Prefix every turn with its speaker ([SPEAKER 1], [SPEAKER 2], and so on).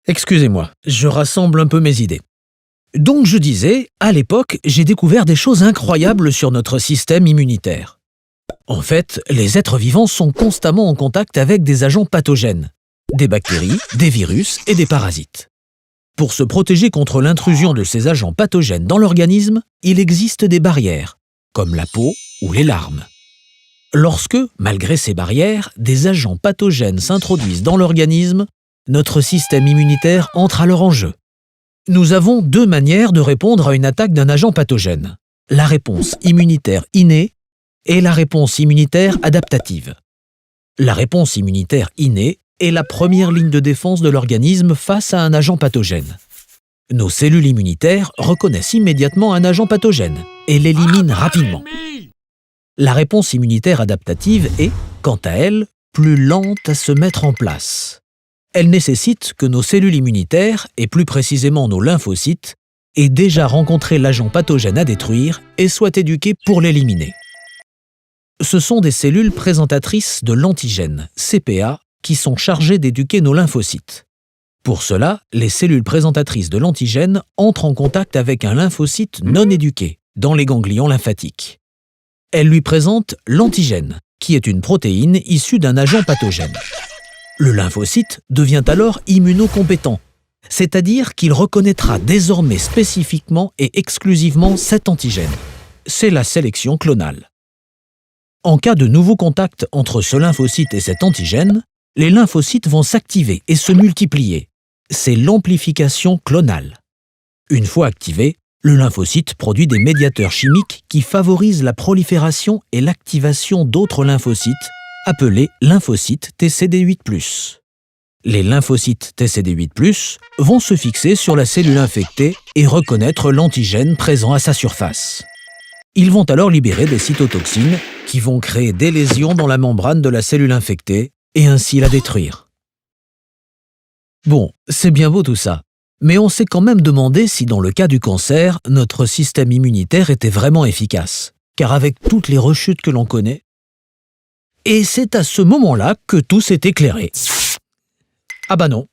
[SPEAKER 1] Excusez-moi, je rassemble un peu mes idées. Donc je disais, à l'époque, j'ai découvert des choses incroyables sur notre système immunitaire. En fait, les êtres vivants sont constamment en contact avec des agents pathogènes, des bactéries, des virus et des parasites. Pour se protéger contre l'intrusion de ces agents pathogènes dans l'organisme, il existe des barrières, comme la peau ou les larmes. Lorsque, malgré ces barrières, des agents pathogènes s'introduisent dans l'organisme, notre système immunitaire entre alors en jeu. Nous avons deux manières de répondre à une attaque d'un agent pathogène. La réponse immunitaire innée et la réponse immunitaire adaptative. La réponse immunitaire innée est la première ligne de défense de l'organisme face à un agent pathogène. Nos cellules immunitaires reconnaissent immédiatement un agent pathogène et l'éliminent rapidement. La réponse immunitaire adaptative est, quant à elle, plus lente à se mettre en place. Elle nécessite que nos cellules immunitaires, et plus précisément nos lymphocytes, aient déjà rencontré l'agent pathogène à détruire et soient éduquées pour l'éliminer. Ce sont des cellules présentatrices de l'antigène, CPA, qui sont chargées d'éduquer nos lymphocytes. Pour cela, les cellules présentatrices de l'antigène entrent en contact avec un lymphocyte non éduqué, dans les ganglions lymphatiques. Elles lui présentent l'antigène, qui est une protéine issue d'un agent pathogène. Le lymphocyte devient alors immunocompétent, c'est-à-dire qu'il reconnaîtra désormais spécifiquement et exclusivement cet antigène. C'est la sélection clonale. En cas de nouveau contact entre ce lymphocyte et cet antigène, les lymphocytes vont s'activer et se multiplier. C'est l'amplification clonale. Une fois activé, le lymphocyte produit des médiateurs chimiques qui favorisent la prolifération et l'activation d'autres lymphocytes, appelés lymphocytes TCD8+. Les lymphocytes TCD8+, vont se fixer sur la cellule infectée et reconnaître l'antigène présent à sa surface. Ils vont alors libérer des cytotoxines qui vont créer des lésions dans la membrane de la cellule infectée et ainsi la détruire. Bon, c'est bien beau tout ça, mais on s'est quand même demandé si dans le cas du cancer, notre système immunitaire était vraiment efficace, car avec toutes les rechutes que l'on connaît, et c'est à ce moment-là que tout s'est éclairé. Ah bah non,